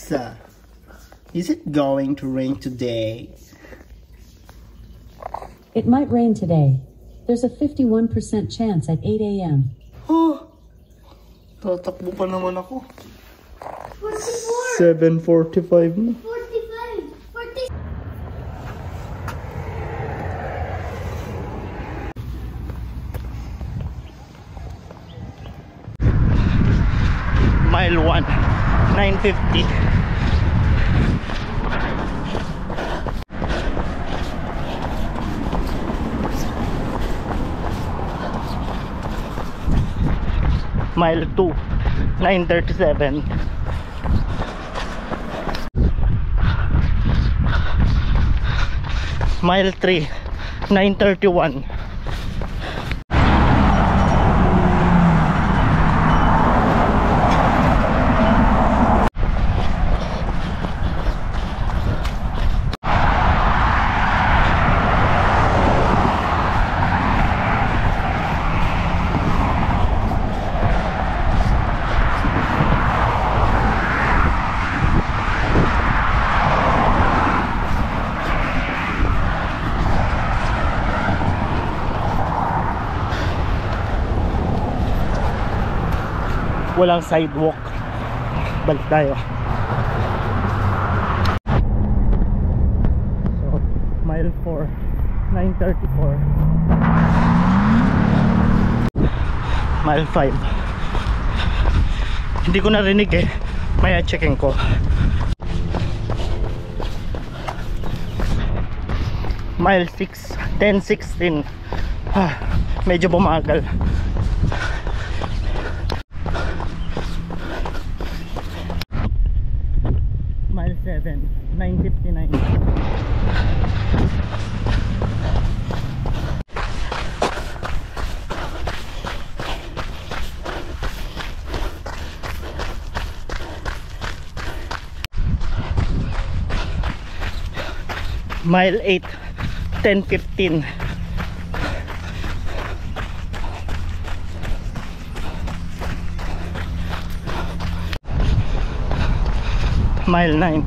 Alexa, is it going to rain today? It might rain today. There's a 51% chance at 8 a.m. Oh, tatakbo pa naman ako. 44. 7:45 na. 45. 40. Mile 1, 950. Mile 2, 937. Mile 3, 931. Walang sidewalk. Balik tayo. So, mile 4, 934. Mile 5. Hindi ko narinig eh. Maya checking ko. Mile 6, 1016. Medyo bumagal. Mile 7, 959. Mile 8, 10:15. Mile 9,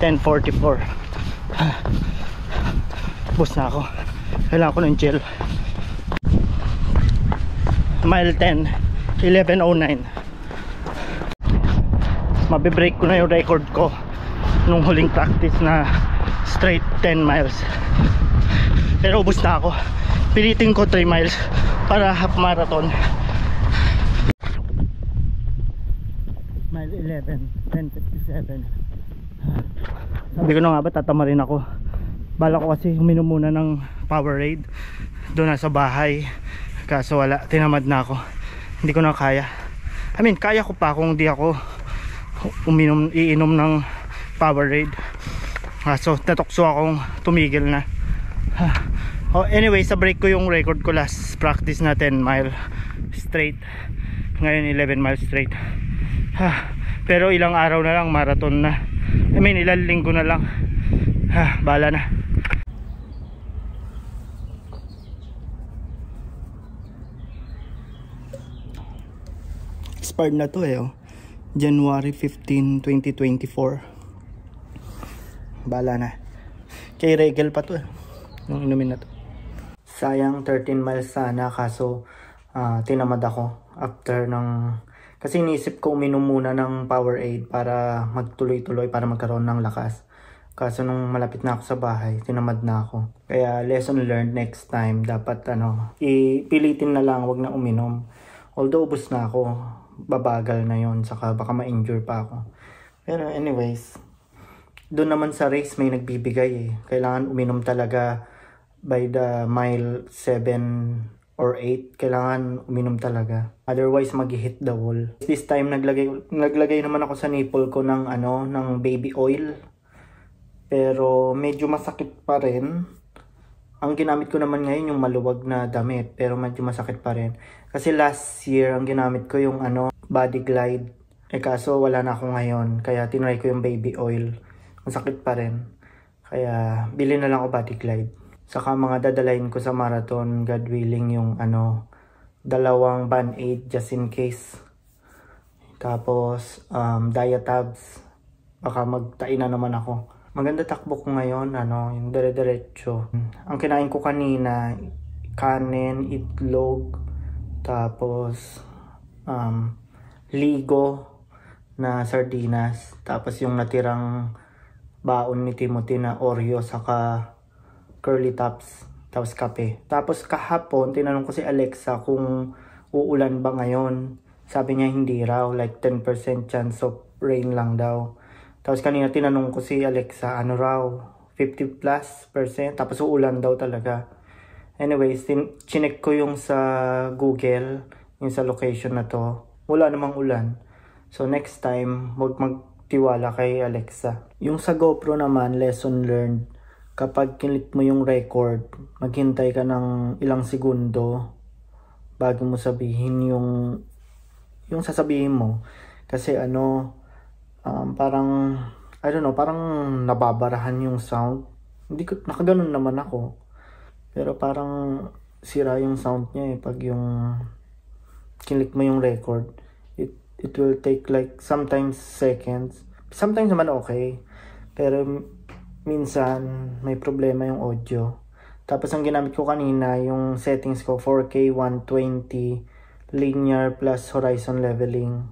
10:44. Bus na ako. Kailangan ko ng gel. Mile 10, 11:09. Mabibreak ko na yung record ko nung huling practice na straight 10 miles. Pero ubus na ako. Pilitin ko 3 miles para half marathon. Mile 11, 10:57. Sabi ko na nga ba tatama rin ako. Bala ko kasi uminom muna ng Powerade doon na sa bahay, kaso wala, tinamad na ako. Hindi ko na kaya. I mean, kaya ko pa kung di ako iinom ng Powerade. So natokso akong tumigil na. Oh, anyway, sa break ko yung record ko last practice na 10 mile straight. Ngayon 11 miles straight. Pero ilang araw na lang marathon na. I mean, ilang linggo na lang. Bala na. Expired na to eh, oh. January 15, 2024. Bala na. Kay Regal pa to eh, yung inumin na to. Sayang 13 miles sana, kaso tinamad ako after ng, kasi inisip ko uminom muna ng Powerade para magtuloy-tuloy, para magkaroon ng lakas. Kaso nung malapit na ako sa bahay, tinamad na ako. Kaya lesson learned, next time dapat ipilitin na lang, wag na uminom. Although ubos na ako, babagal na yon, saka baka ma-injure pa ako. Pero anyways, doon naman sa race may nagbibigay eh. Kailangan uminom talaga by the mile 7 or 8. Kailangan uminom talaga. Otherwise mag-hit the wall. This time naglagay naman ako sa nipple ko ng ng baby oil. Pero medyo masakit pa rin. Ang ginamit ko naman ngayon yung maluwag na damit, pero medyo masakit pa rin. Kasi last year ang ginamit ko yung Body Glide. Kaso wala na ako ngayon, kaya tinry ko yung baby oil. Masakit pa rin. Kaya bili na lang ako Body Glide. Saka mga dadalahin ko sa marathon, God willing, yung 2 Band-Aid just in case. Tapos Diatabs. baka magtain na naman ako. Maganda takbo ko ngayon, yung dire-diretso. Ang kinain ko kanina, kanin, itlog, tapos ligo na sardinas, tapos yung natirang baon ni Timothy na Oreo saka curly tops, tapos kape. Tapos kahapon, tinanong ko si Alexa kung uulan ba ngayon. Sabi niya hindi raw, like 10% chance of rain lang daw. Tapos kanina tinanong ko si Alexa, ano raw, 50+%, tapos uulan daw talaga. Anyways, chinek ko yung sa Google, yung sa location na to. Wala namang ulan. So next time, huwag magtiwala kay Alexa. Yung sa GoPro naman, lesson learned. Kapag kinlik mo yung record, maghintay ka ng ilang segundo bago mo sabihin yung sasabihin mo. Kasi parang, I don't know, parang nababarahan yung sound. Hindi ko, nakaganon naman ako. Pero parang sira yung sound niya pag yung kinlik mo yung record. It will take like sometimes seconds. Sometimes naman okay. Pero minsan may problema yung audio. Tapos ang ginamit ko kanina, yung settings ko 4K 120 linear plus horizon leveling.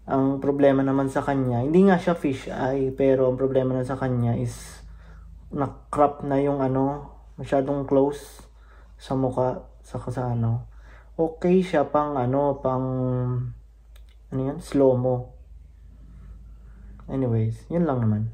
Ang problema naman sa kanya, hindi nga siya fisheye, pero ang problema na sa kanya is na-crop na yung masyadong close sa mukha, saka sa okay siya pang slow mo. Anyways, yun lang naman.